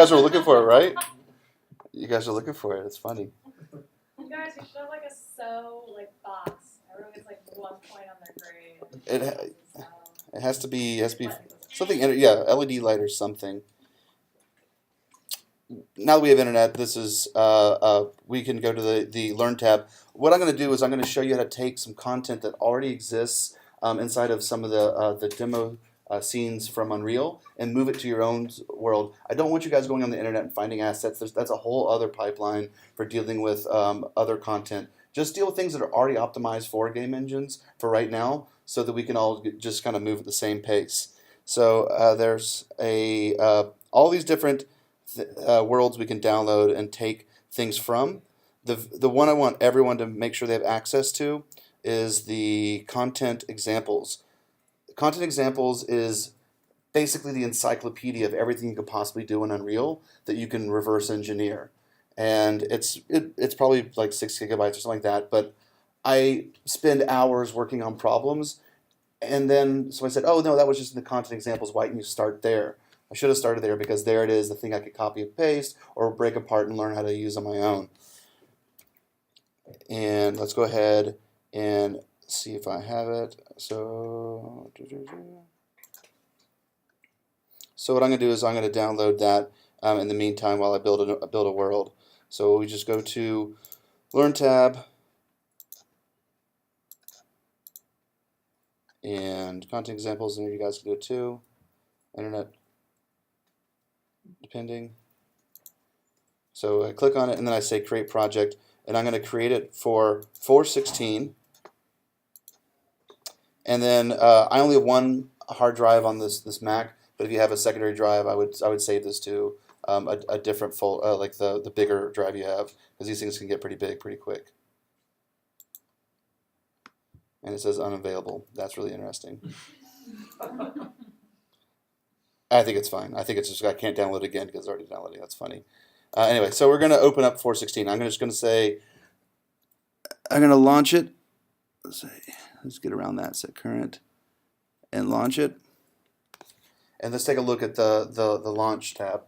guys are looking for it, right? You guys are looking for it. It's funny. You guys, you should have like a box. Everyone gets like 1 point on their grade. It has to be something. Yeah, LED light or something. Now that we have internet, this is we can go to the Learn tab. What I'm going to do is I'm going to show you how to take some content that already exists inside of some of the demo scenes from Unreal and move it to your own world. I don't want you guys going on the internet and finding assets. That's a whole other pipeline for dealing with other content. Just deal with things that are already optimized for game engines for right now, so that we can all just kind of move at the same pace. So there's all these different worlds we can download and take things from. The one I want everyone to make sure they have access to is the content examples. Content examples is basically the encyclopedia of everything you could possibly do in Unreal that you can reverse engineer. And it's probably like 6 gigabytes or something like that, but I spend hours working on problems, and then so I said, oh no, that was just in the content examples. Why didn't you start there? I should have started there, because there it is, the thing I could copy and paste or break apart and learn how to use on my own. And let's go ahead and see if I have it. So what I'm going to do is I'm going to download that in the meantime while I build a world. So we just go to Learn tab and content examples, and you guys can do it too. Internet depending. So I click on it and then I say create project, and I'm going to create it for 416. And then I only have one hard drive on this Mac, but if you have a secondary drive, I would save this to a different folder, like the bigger drive you have, because these things can get pretty big pretty quick. And it says unavailable. That's really interesting. I think it's fine. I think it's just I can't download it again because it's already downloading. That's funny. Anyway, so we're going to open up 416. I'm just going to say, I'm going to launch it. Let's get around that. Set current and launch it. And let's take a look at the launch tab.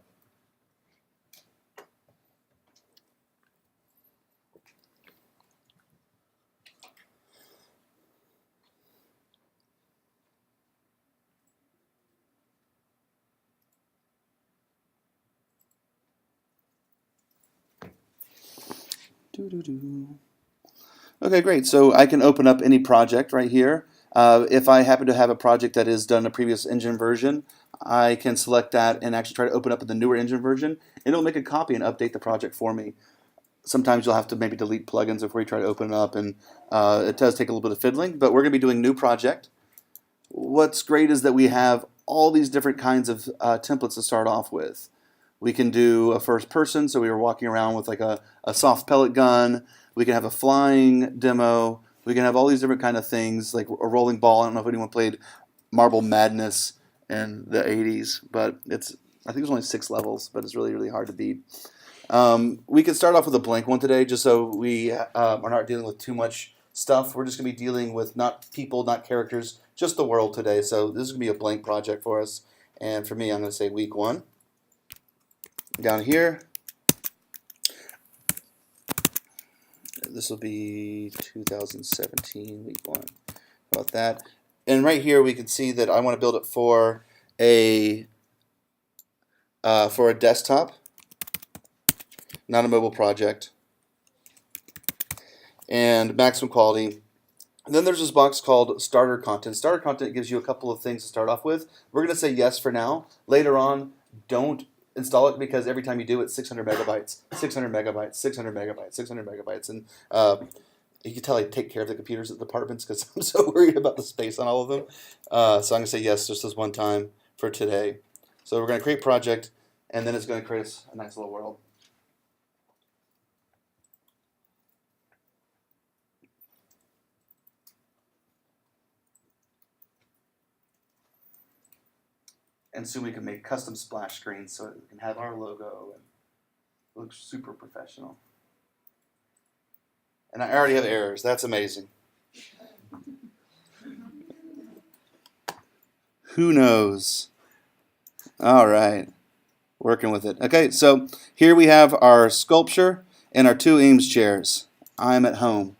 Okay, great. So I can open up any project right here. If I happen to have a project that is done in a previous engine version, I can select that and actually try to open up in the newer engine version. It'll make a copy and update the project for me. Sometimes you'll have to maybe delete plugins before you try to open it up, and it does take a little bit of fiddling, but we're going to be doing new project. What's great is that we have all these different kinds of templates to start off with. We can do a first person, so we were walking around with like a soft pellet gun. We can have a flying demo. We can have all these different kind of things, like a rolling ball. I don't know if anyone played Marble Madness in the 80s, but I think there's only 6 levels, but it's really, really hard to beat. We can start off with a blank one today, just so we are not dealing with too much stuff. We're just going to be dealing with not people, not characters, just the world today. So this is going to be a blank project for us. And for me, I'm going to say week 1. Down here, this will be 2017 week 1. How about that? And right here we can see that I want to build it for a desktop, not a mobile project, and maximum quality. And then there's this box called starter content. Starter content gives you a couple of things to start off with. We're going to say yes for now. Later on, don't install it, because every time you do it, 600 megabytes, 600 megabytes, 600 megabytes, 600 megabytes. And you can tell I take care of the computers at the departments because I'm so worried about the space on all of them. So I'm going to say yes just this one time for today. So we're going to create project, and then it's going to create us a nice little world. And soon we can make custom splash screens so that we can have our logo and it looks super professional. And I already have errors. That's amazing. Who knows? All right. Working with it. Okay, so here we have our sculpture and our two Eames chairs. I'm at home.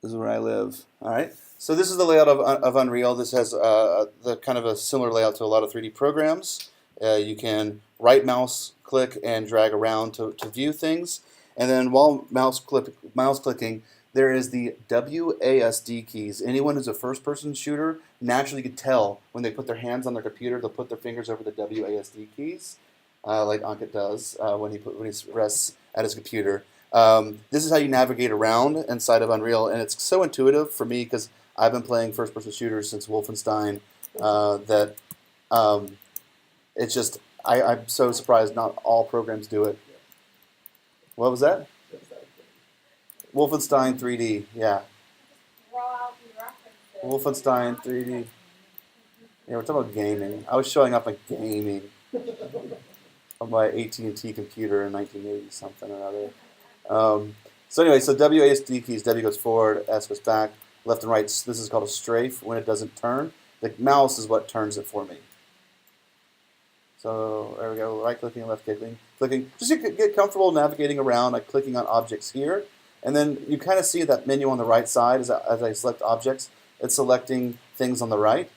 This is where I live. All right. So this is the layout of Unreal. This has the kind of a similar layout to a lot of 3D programs. You can right mouse click and drag around to view things. And then while mouse clicking, there is the WASD keys. Anyone who's a first-person shooter naturally could tell when they put their hands on their computer, they'll put their fingers over the WASD keys, like Ankit does when he rests at his computer. This is how you navigate around inside of Unreal, and it's so intuitive for me because I've been playing first-person shooters since Wolfenstein that it's just I'm so surprised not all programs do it. What was that? Wolfenstein 3D, yeah. Throw out the references. Wolfenstein 3D. Yeah, we're talking about gaming. I was showing up on gaming on my AT&T computer in 1980 something or other. So anyway, so WASD keys, W goes forward, S goes back, left and right. This is called a strafe when it doesn't turn. The mouse is what turns it for me. So there we go, right clicking, left clicking. Just get comfortable navigating around, like clicking on objects here. And then you kind of see that menu on the right side as I select objects. It's selecting things on the right.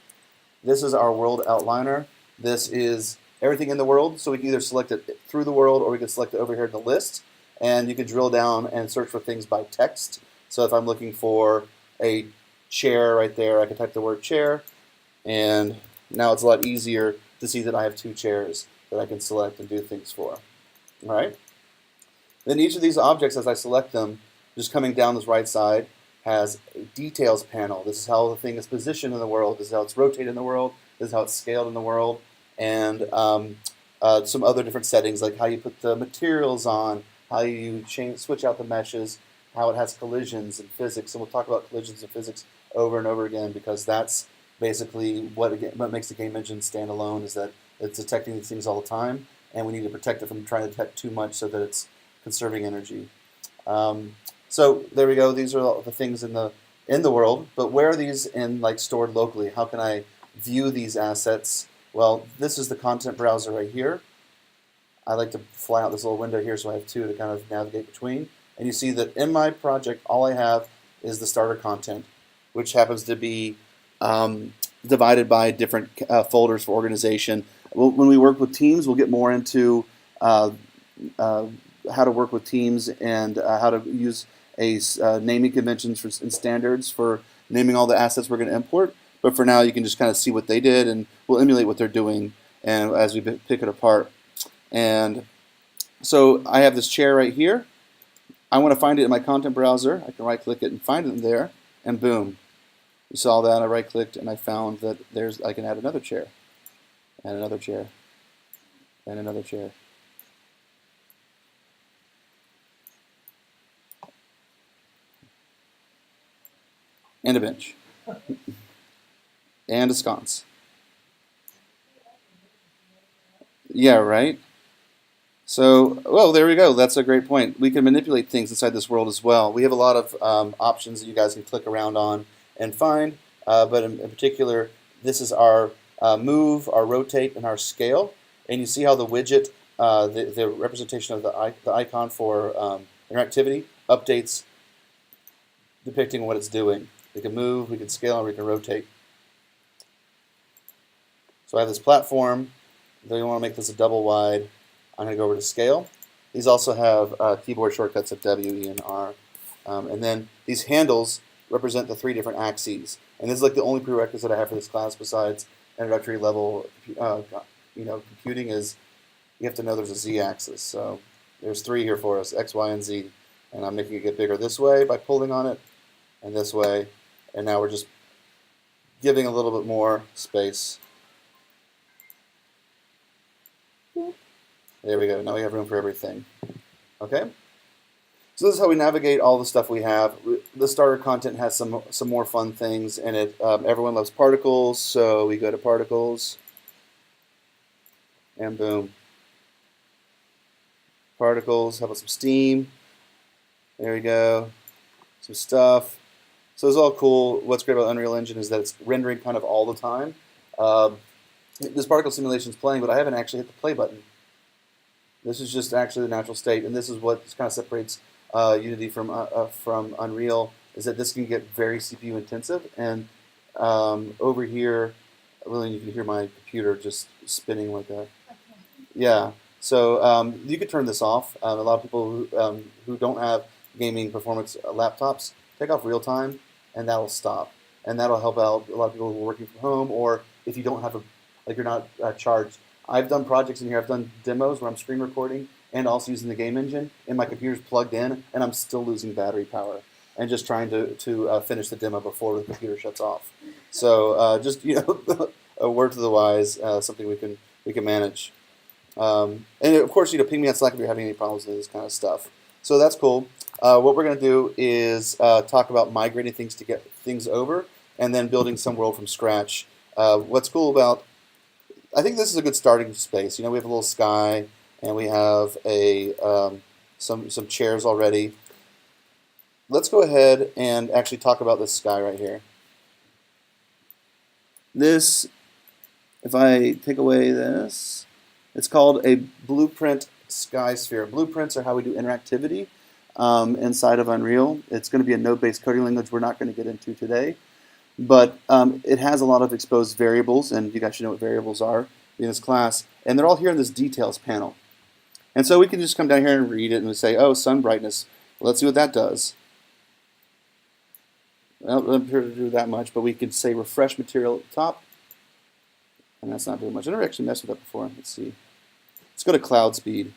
This is our world outliner. This is everything in the world, so we can either select it through the world or we can select it over here in the list. And you can drill down and search for things by text. So if I'm looking for a chair right there, I can type the word chair. And now it's a lot easier to see that I have two chairs that I can select and do things for. All right? Then each of these objects, as I select them, just coming down this right side, has a details panel. This is how the thing is positioned in the world. This is how it's rotated in the world. This is how it's scaled in the world. And some other different settings, like how you put the materials on, how you switch out the meshes, how it has collisions and physics. And we'll talk about collisions and physics over and over again because that's basically what makes the game engine stand alone, is that it's detecting these things all the time, and we need to protect it from trying to detect too much so that it's conserving energy. So there we go. These are all the things in the world. But where are these stored locally? How can I view these assets? Well, this is the content browser right here. I like to fly out this little window here so I have two to kind of navigate between. And you see that in my project, all I have is the starter content, which happens to be divided by different folders for organization. When we work with teams, we'll get more into how to work with teams and how to use naming conventions and standards for naming all the assets we're going to import. But for now, you can just kind of see what they did, and we'll emulate what they're doing and as we pick it apart. And so I have this chair right here. I want to find it in my content browser. I can right-click it and find it in there, and boom. You saw that. I right-clicked, and I found that I can add another chair, and another chair, and another chair. And a bench. And a sconce. Yeah, right? So, well, there we go. That's a great point. We can manipulate things inside this world as well. We have a lot of options that you guys can click around on and find, but in particular, this is our move, our rotate, and our scale. And you see how the widget, the representation of the icon for interactivity updates depicting what it's doing. We can move, we can scale, and we can rotate. So I have this platform. Then we want to make this a double wide. I'm going to go over to scale. These also have keyboard shortcuts of W, E, and R. And then these handles represent the three different axes. And this is like the only prerequisite I have for this class besides introductory level computing is you have to know there's a Z-axis. So there's three here for us, X, Y, and Z. And I'm making it get bigger this way by pulling on it, and this way. And now we're just giving a little bit more space. There we go. Now we have room for everything. Okay? So this is how we navigate all the stuff we have. The starter content has some more fun things in it. Everyone loves particles, so we go to particles. And boom. Particles. How about some steam? There we go. Some stuff. So it's all cool. What's great about Unreal Engine is that it's rendering kind of all the time. this particle simulation is playing, but I haven't actually hit the play button. This is just actually the natural state, and this is what kind of separates Unity from Unreal, is that this can get very CPU intensive, and over here, really you can hear my computer just spinning like a, yeah. So you could turn this off. A lot of people who don't have gaming performance laptops, take off real time, and that'll stop. And that'll help out a lot of people who are working from home, or if you don't have like you're not charged. I've done projects in here. I've done demos where I'm screen recording and also using the game engine, and my computer's plugged in, and I'm still losing battery power, and just trying to finish the demo before the computer shuts off. So just a word to the wise, something we can manage. And of course, ping me on Slack if you're having any problems with this kind of stuff. So that's cool. What we're going to do is talk about migrating things to get things over, and then building some world from scratch. What's cool about, I think this is a good starting space. We have a little sky, and we have some chairs already. Let's go ahead and actually talk about this sky right here. This, if I take away this, it's called a blueprint sky sphere. Blueprints are how we do interactivity inside of Unreal. It's going to be a node-based coding language we're not going to get into today. But it has a lot of exposed variables, and you guys should know what variables are in this class. And they're all here in this details panel. And so we can just come down here and read it and we say, oh, sun brightness. Well, let's see what that does. Well, it doesn't appear to do that much, but we can say refresh material at the top. And that's not doing much. I never actually messed with that before. Let's see. Let's go to cloud speed.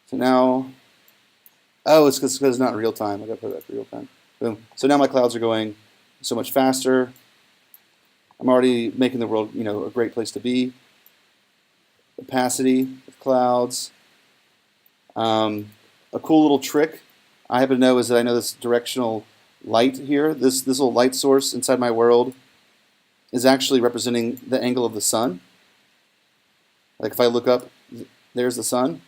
So now, oh, it's because it's not real time. I got to put that for real time. Boom. So now my clouds are going so much faster. I'm already making the world, a great place to be. Opacity of clouds. A cool little trick I happen to know is that I know this directional light here, this little light source inside my world, is actually representing the angle of the sun. Like if I look up, there's the sun,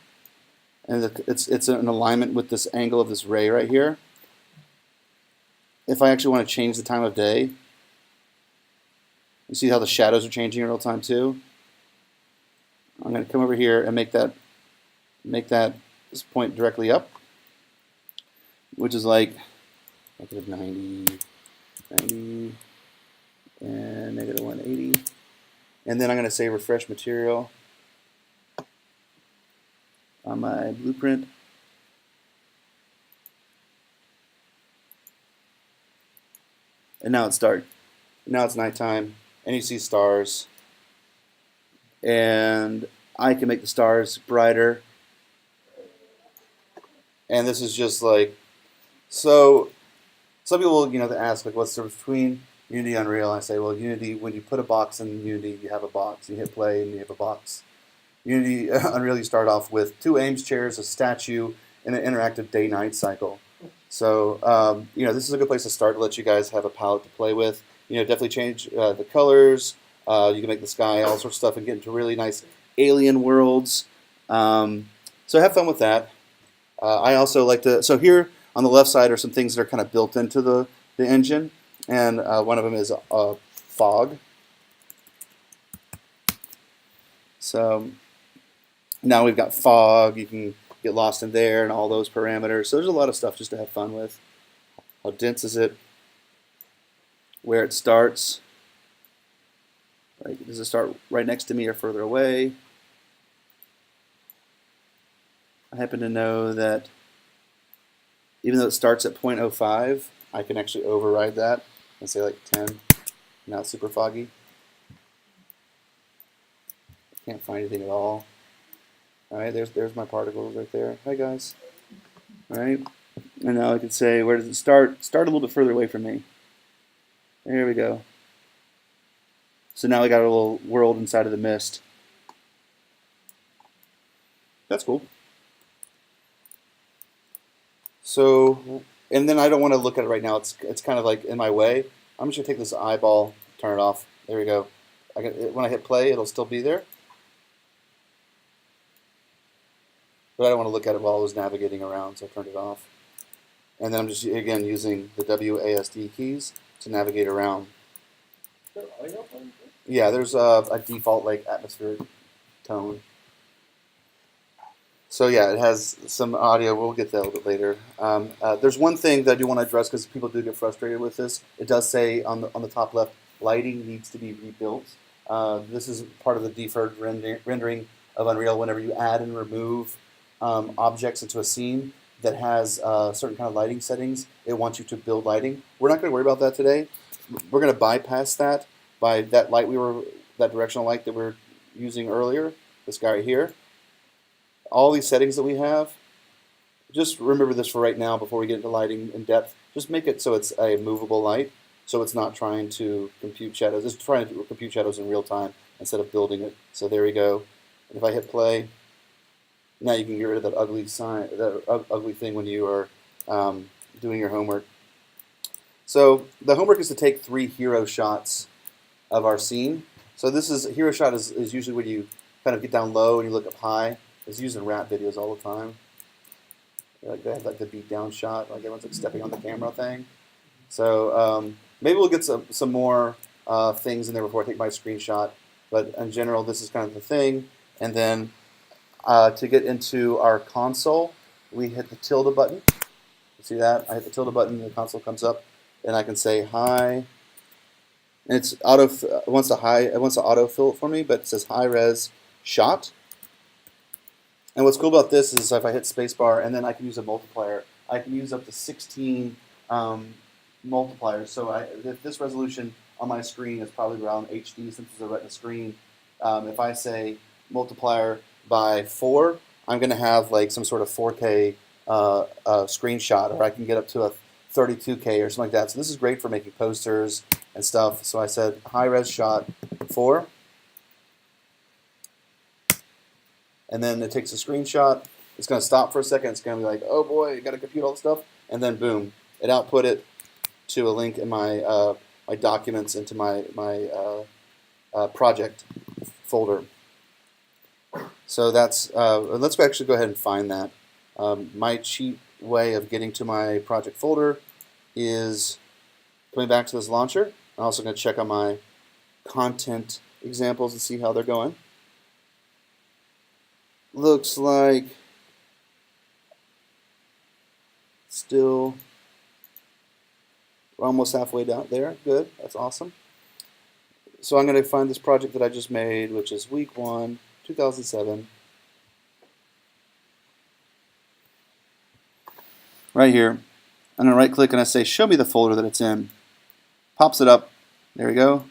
and it's in alignment with this angle of this ray right here. If I actually want to change the time of day, you see how the shadows are changing in real time too? I'm going to come over here and make this point directly up, which is like negative 90, 90, and negative 180. And then I'm going to say refresh material on my blueprint. And now it's dark. Now it's nighttime, and you see stars. And I can make the stars brighter. And this is just like, so some people will, ask like, what's the difference between Unity and Unreal? And I say, well, Unity, when you put a box in Unity, you have a box. You hit play and you have a box. Unity, Unreal, you start off with 2 Ames chairs, a statue, and an interactive day-night cycle. So, this is a good place to start to let you guys have a palette to play with. Definitely change the colors. You can make the sky, all sorts of stuff, and get into really nice alien worlds. So have fun with that. I also like to, so here on the left side are some things that are kind of built into the engine, and one of them is fog. So now we've got fog. You can get lost in there and all those parameters. So there's a lot of stuff just to have fun with. How dense is it? Where it starts? Like, does it start right next to me or further away? I happen to know that even though it starts at 0.05, I can actually override that and say like 10. Now it's super foggy. Can't find anything at all. All right, there's my particles right there. Hi guys. All right, and now I can say, where does it start? Start a little bit further away from me. There we go. So now we got a little world inside of the mist. That's cool. So, and then I don't want to look at it right now. It's kind of like in my way. I'm just gonna take this eyeball, turn it off. There we go. When I hit play, it'll still be there. But I don't want to look at it while I was navigating around, so I turned it off. And then I'm just, again, using the WASD keys to navigate around. Is there audio playing? Yeah, there's a default like atmospheric tone. So yeah, it has some audio. We'll get that a little bit later. There's one thing that I do want to address because people do get frustrated with this. It does say on the top left, lighting needs to be rebuilt. This is part of the deferred rendering of Unreal. Whenever you add and remove objects into a scene that has certain kind of lighting settings, it wants you to build lighting. We're not going to worry about that today. We're going to bypass that by that light that directional light that we were using earlier. This guy right here. All these settings that we have, just remember this for right now before we get into lighting in depth. Just make it so it's a movable light, so it's not trying to compute shadows. It's trying to compute shadows in real time instead of building it. So there we go. And if I hit play, now you can get rid of that ugly sign, that ugly thing when you are doing your homework. So the homework is to take 3 hero shots of our scene. So this is hero shot is usually when you kind of get down low and you look up high. It's used in rap videos all the time. Like they have like the beat down shot, like everyone's like stepping on the camera thing. So maybe we'll get some more things in there before I take my screenshot. But in general, this is kind of the thing. And then to get into our console, we hit the tilde button. See that? I hit the tilde button, and the console comes up, and I can say hi. And it's auto. It wants to auto fill it for me, but it says high res shot. And what's cool about this is if I hit spacebar and then I can use a multiplier, I can use up to 16 multipliers. So if this resolution on my screen is probably around HD since it's a Retina screen, if I say multiplier by 4, I'm going to have like some sort of 4K screenshot, or I can get up to a 32K or something like that. So this is great for making posters and stuff. So I said high res shot 4. And then it takes a screenshot. It's going to stop for a second. It's going to be like, oh boy, you got to compute all this stuff. And then boom, it output it to a link in my my documents into my project folder. So that's let's actually go ahead and find that. My cheat way of getting to my project folder is coming back to this launcher. I'm also going to check on my content examples and see how they're going. Looks like still we're almost halfway down there. Good, that's awesome. So I'm going to find this project that I just made, which is week 1, 2007. Right here. I'm going to right click and I say show me the folder that it's in. Pops it up. There we go.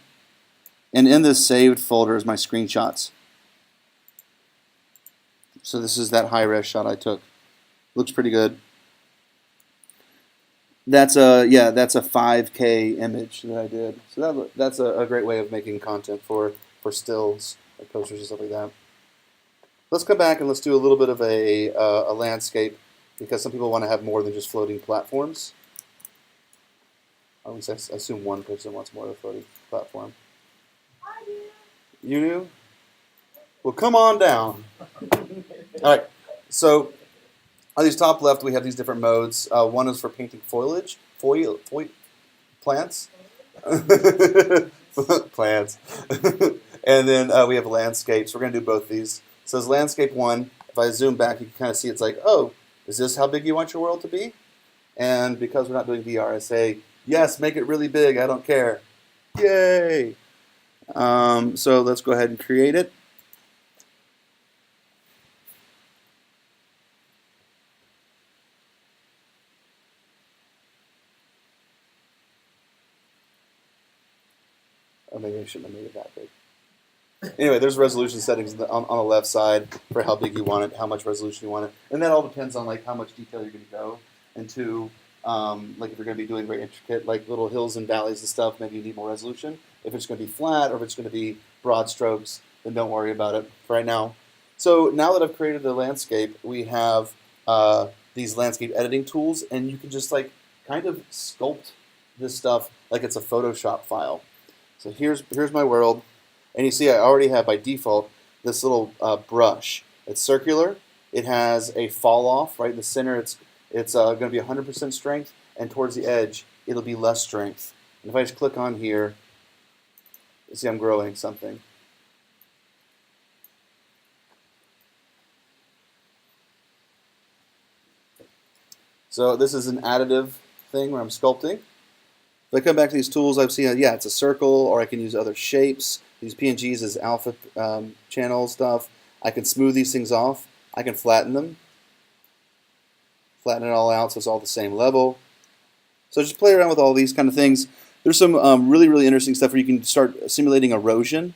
And in this saved folder is my screenshots. So this is that high-res shot I took. Looks pretty good. That's a 5K image that I did. So that's a great way of making content for stills, like posters and stuff like that. Let's come back and let's do a little bit of a landscape because some people want to have more than just floating platforms. At least I assume one person wants more of a floating platform. I do. You do? Well, come on down. All right, so on these top left, we have these different modes. One is for painting foliage, plants, plants, and then we have landscapes. We're going to do both these. It says landscape 1. If I zoom back, you can kind of see it's like, oh, is this how big you want your world to be? And because we're not doing VR, I say, yes, make it really big. I don't care. Yay! So let's go ahead and create it. Or maybe I shouldn't have made it that big. Anyway, there's resolution settings on the left side for how big you want it, how much resolution you want it, and that all depends on like how much detail you're going to go into. Like if you're going to be doing very intricate, like little hills and valleys and stuff, maybe you need more resolution. If it's going to be flat or if it's going to be broad strokes, then don't worry about it for right now. So now that I've created the landscape, we have these landscape editing tools, and you can just like kind of sculpt this stuff like it's a Photoshop file. So here's my world, and you see I already have by default this little brush. It's circular. It has a fall off right in the center. It's going to be 100% strength, and towards the edge it'll be less strength. And if I just click on here, You see I'm growing something. So this is an additive thing where I'm sculpting. If I come back to these tools, I've seen, yeah, it's a circle, or I can use other shapes. These PNGs as alpha channel stuff. I can smooth these things off. I can flatten them. Flatten it all out so it's all the same level. So just play around with all these kind of things. There's some really, really interesting stuff where you can start simulating erosion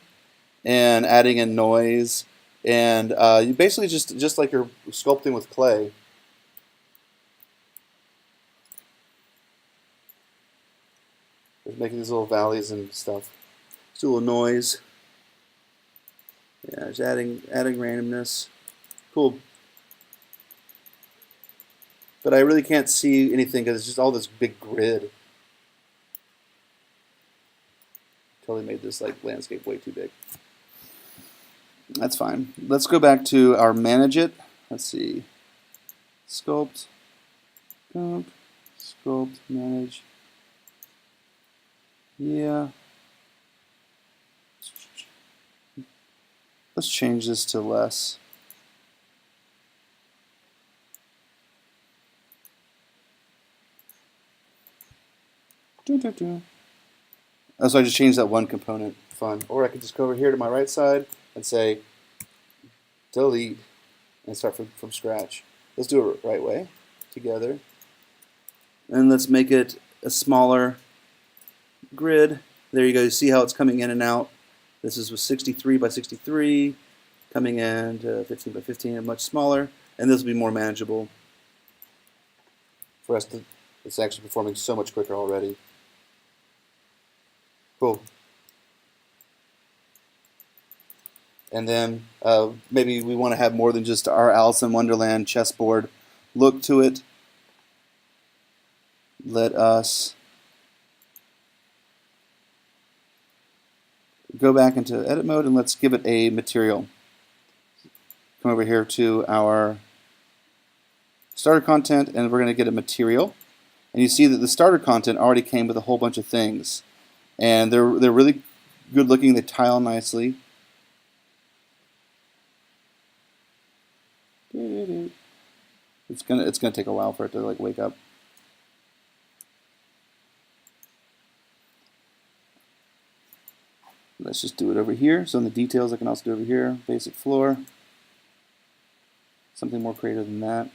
and adding in noise. And you basically just like you're sculpting with clay. Just making these little valleys and stuff. Just do a little noise. Yeah, just adding randomness. Cool. But I really can't see anything because it's just all this big grid. Totally made this like landscape way too big. That's fine. Let's go back to our manage it. Let's see. Sculpt. Sculpt, manage. Yeah. Let's change this to less. Oh, so I just changed that one component. Fun. Or I could just go over here to my right side and say delete and start from scratch. Let's do it the right way together. And let's make it a smaller grid. There you go. You see how it's coming in and out. This is with 63 by 63, coming in to 15 by 15, and much smaller. And this will be more manageable for us to. It's actually performing so much quicker already. Cool. And then maybe we want to have more than just our Alice in Wonderland chessboard look to it. Let us go back into edit mode and let's give it a material. Come over here to our starter content and we're going to get a material. And you see that the starter content already came with a whole bunch of things. And they're really good looking, they tile nicely. It's gonna take a while for it to like wake up. Let's just do it over here. So in the details I can also do over here. Basic floor. Something more creative than that.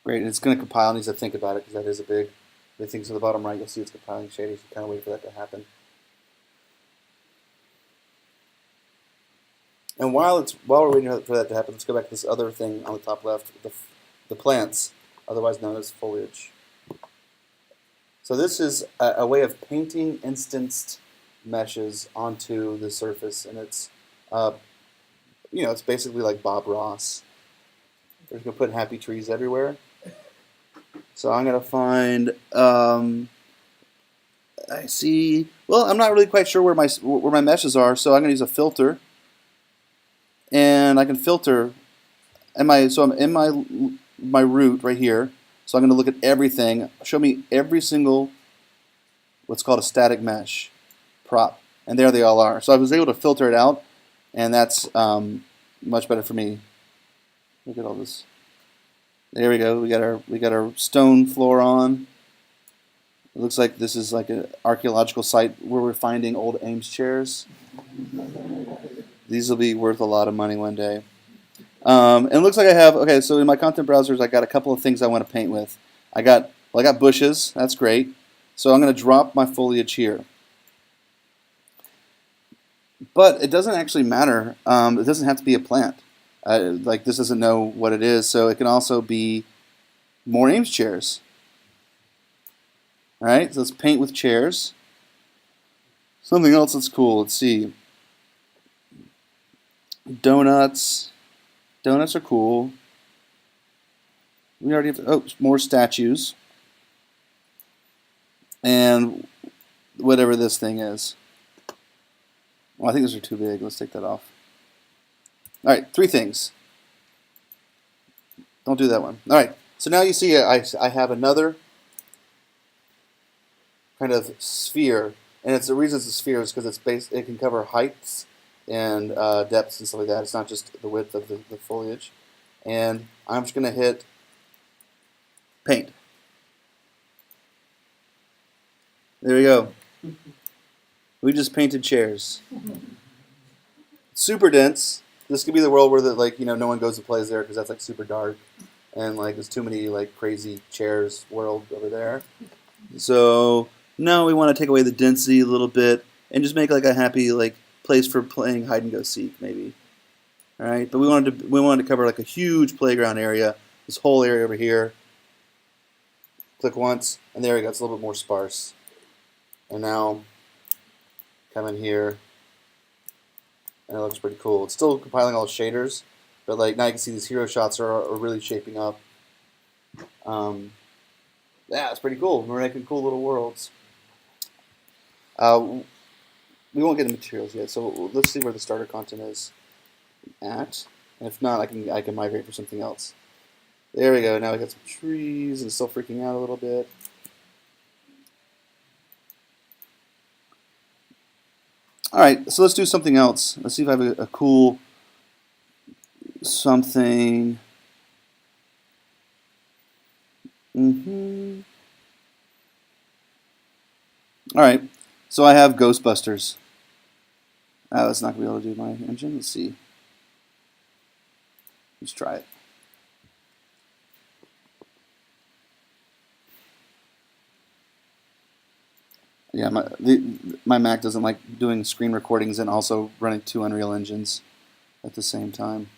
Great, and it's going to compile. It needs to think about it because that is a big thing. So the bottom right, you'll see it's compiling shading. So kind of wait for that to happen. And while we're waiting for that to happen, let's go back to this other thing on the top left, the plants, otherwise known as foliage. So this is a way of painting instanced meshes onto the surface, and it's it's basically like Bob Ross. We're just gonna put happy trees everywhere. So I'm gonna find. I see. Well, I'm not really quite sure where my meshes are, so I'm gonna use a filter, and I can filter. So I'm in my root right here. So I'm going to look at everything. Show me every single what's called a static mesh prop, and there they all are. So I was able to filter it out, and that's much better for me. Look at all this. There we go. We got our stone floor on. It looks like this is like an archaeological site where we're finding old Ames chairs. These will be worth a lot of money one day. And it looks like I have, okay, so in my content browsers, I got a couple of things I want to paint with. I got bushes, that's great. So I'm going to drop my foliage here. But it doesn't actually matter. It doesn't have to be a plant. Like this doesn't know what it is, so it can also be more Ames chairs. All right, so let's paint with chairs. Something else that's cool, let's see. Donuts. Donuts are cool. We already have, more statues. And whatever this thing is. Well, I think those are too big. Let's take that off. All right, 3 things. Don't do that one. All right, so now you see I have another kind of sphere, and it's the reason it's a sphere is because it can cover heights and depths and stuff like that. It's not just the width of the foliage. And I'm just going to hit paint. There we go. We just painted chairs. Super dense. This could be the world where no one goes and plays there because that's like super dark, and like there's too many like crazy chairs world over there. So now we want to take away the density a little bit and just make like a happy like place for playing hide and go seek maybe. All right, but we wanted to cover like a huge playground area. This whole area over here. Click once, and there we go. It's a little bit more sparse. And now come in here, and it looks pretty cool. It's still compiling all the shaders, but like now you can see these hero shots are really shaping up. Yeah, it's pretty cool. We're making cool little worlds. We won't get the materials yet, so let's see where the starter content is at. And if not, I can migrate for something else. There we go. Now we got some trees, and it's still freaking out a little bit. All right, so let's do something else. Let's see if I have a cool something. All right, so I have Ghostbusters. That's not going to be able to do my engine. Let's see. Let's try it. Yeah, my Mac doesn't like doing screen recordings and also running 2 Unreal engines at the same time.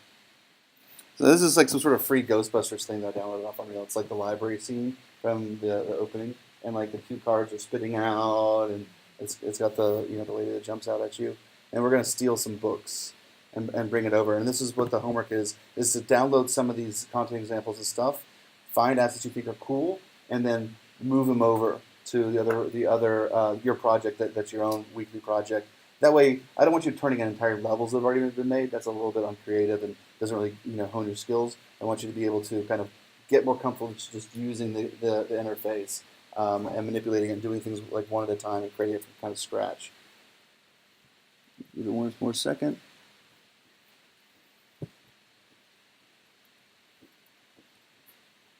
So this is like some sort of free Ghostbusters thing that I downloaded off Unreal. It's like the library scene from the opening, and like the cue cards are spitting out, and it's got the the lady that jumps out at you. And we're gonna steal some books and bring it over. And this is what the homework is to download some of these content examples and stuff, find assets you think are cool, and then move them over to the other your project that's your own weekly project. That way, I don't want you turning in entire levels that have already been made. That's a little bit uncreative and doesn't really hone your skills. I want you to be able to kind of get more comfortable just using the interface and manipulating it and doing things like one at a time and creating it from kind of scratch. Give it one more second.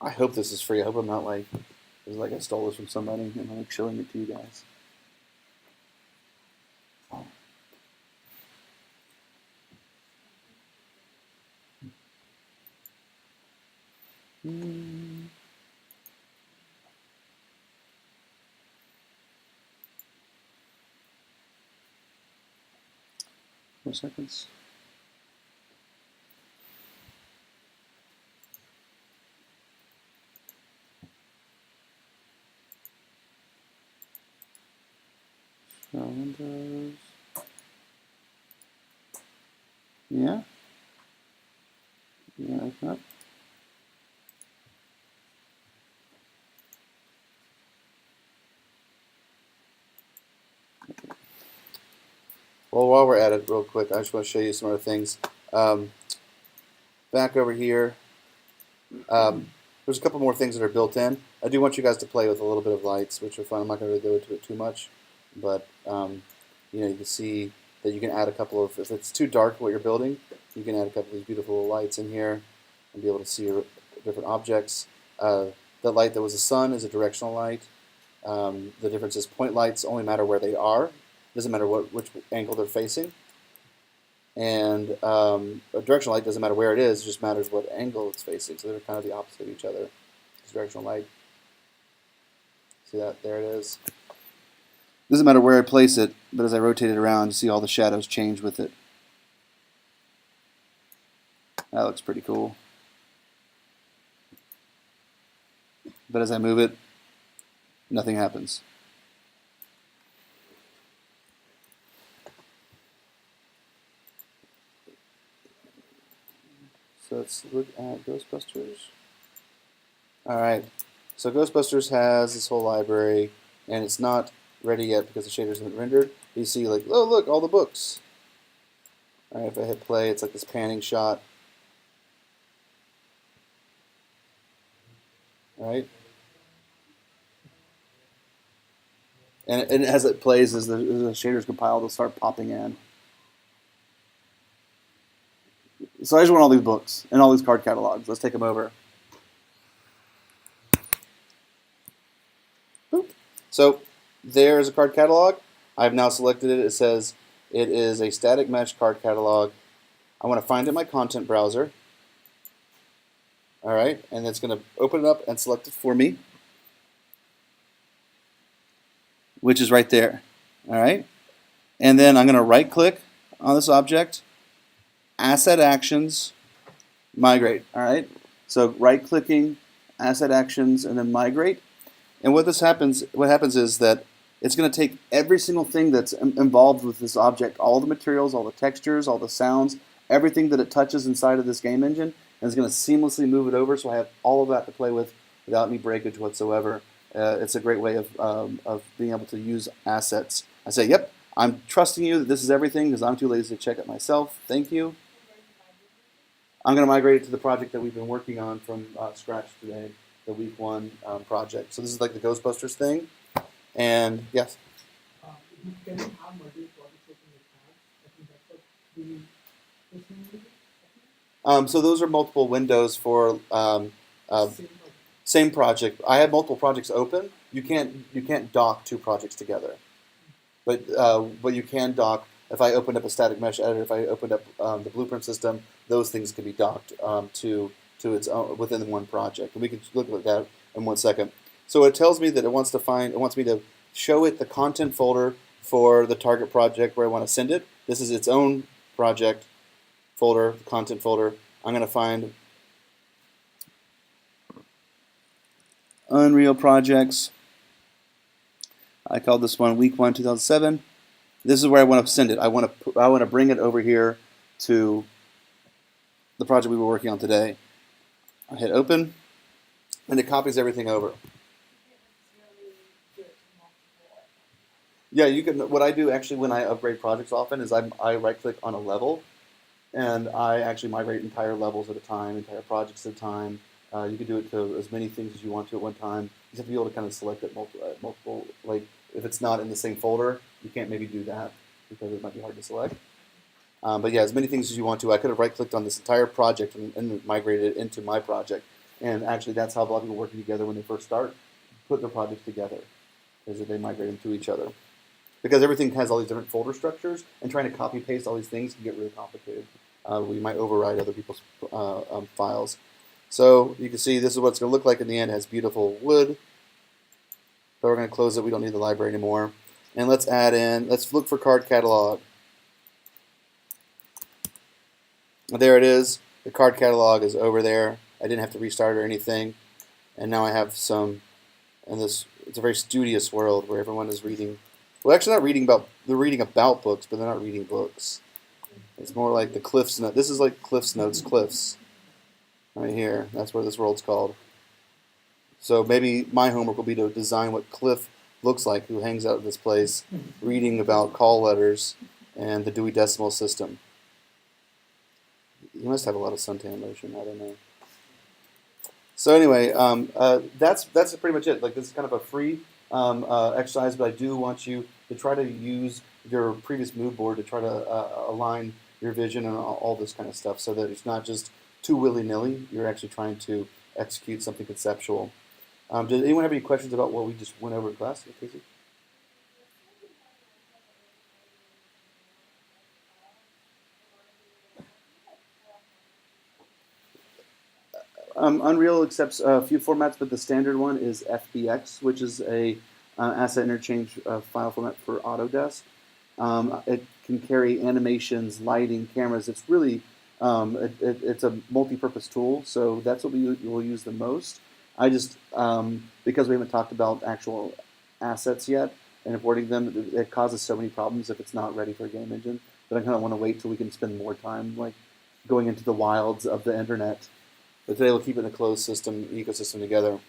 I hope this is free. I hope I'm not like I stole this from somebody and I'm like showing it to you guys. Hmm. 4 seconds. Windows. Yeah. Yeah, like that. Well, while we're at it, real quick, I just want to show you some other things. Back over here, there's a couple more things that are built in. I do want you guys to play with a little bit of lights, which are fun. I'm not going to really go into it too much, but you can see that you can add a couple of. If it's too dark what you're building, you can add a couple of these beautiful lights in here and be able to see different objects. The light that was the sun is a directional light. The difference is point lights only matter where they are. It doesn't matter which angle they're facing. And a directional light doesn't matter where it is, it just matters what angle it's facing. So they're kind of the opposite of each other. It's directional light. See that? There it is. Doesn't matter where I place it, but as I rotate it around, you see all the shadows change with it. That looks pretty cool. But as I move it, nothing happens. So let's look at Ghostbusters. Alright, so Ghostbusters has this whole library, and it's not ready yet because the shaders haven't rendered. You see, like, oh, look, all the books. Alright, if I hit play, it's like this panning shot. Alright. And as it plays, as the shaders compile, they'll start popping in. So I just want all these books and all these card catalogs. Let's take them over. Boop. So there's a card catalog. I've now selected it. It says it is a static mesh card catalog. I want to find it in my content browser. All right, and it's going to open it up and select it for me, which is right there. All right, and then I'm going to right-click on this object, Asset Actions, Migrate. All right, so right-clicking, Asset Actions, and then Migrate. And what happens is that it's going to take every single thing that's involved with this object, all the materials, all the textures, all the sounds, everything that it touches inside of this game engine, and it's going to seamlessly move it over, so I have all of that to play with without any breakage whatsoever. It's a great way of being able to use assets. I say, yep, I'm trusting you that this is everything because I'm too lazy to check it myself. Thank you. I'm going to migrate it to the project that we've been working on from scratch today, the week 1 project. So this is like the Ghostbusters thing. And yes? Can you have multiple projects open with tabs? I think that's what we so those are multiple windows for same project. I have multiple projects open. You can't dock 2 projects together, but you can dock. If I opened up a static mesh editor, if I opened up the blueprint system, those things can be docked to its own within one project, and we can look at that in 1 second. So it tells me that it wants me to show it the content folder for the target project where I want to send it. This is its own project folder, content folder. I'm going to find Unreal Projects. I called this one Week 1, 2007. This is where I want to send it. I want to bring it over here to the project we were working on today. I hit open, and it copies everything over. Yeah, you can. What I do actually when I upgrade projects often is I right-click on a level, and I actually migrate entire levels at a time, entire projects at a time. You can do it to as many things as you want to at one time. You have to be able to kind of select it multiple. Like if it's not in the same folder, you can't maybe do that because it might be hard to select. But yeah, as many things as you want to. I could have right-clicked on this entire project and migrated it into my project. And actually, that's how a lot of people working together when they first start, put their projects together, is that they migrate them to each other. Because everything has all these different folder structures, and trying to copy paste all these things can get really complicated. We might override other people's files. So you can see this is what it's going to look like in the end. It has beautiful wood. But we're going to close it. We don't need the library anymore. And let's look for card catalog. There it is. The card catalog is over there. I didn't have to restart or anything. And now I have some, and it's a very studious world where everyone is reading. Well, actually not reading about, they're reading about books, but they're not reading books. It's more like the Cliffs Notes. This is like Cliffs Notes, Cliffs. Right here. That's what this world's called. So maybe my homework will be to design what Cliff looks like, who hangs out at this place, reading about call letters and the Dewey Decimal System. He must have a lot of suntan lotion. I don't know. So anyway, that's pretty much it. Like this is kind of a free exercise, but I do want you to try to use your previous mood board to try to align your vision and all this kind of stuff, so that it's not just too willy-nilly. You're actually trying to execute something conceptual. Does anyone have any questions about what we just went over in class, Casey? Unreal accepts a few formats, but the standard one is FBX, which is a asset interchange file format for Autodesk. It can carry animations, lighting, cameras. It's really it's a multi-purpose tool, so that's what we will use the most. I just because we haven't talked about actual assets yet and importing them, it causes so many problems if it's not ready for a game engine. But I kind of want to wait till we can spend more time like going into the wilds of the internet. But today we'll keep it in a closed system, ecosystem together.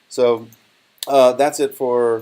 So that's it for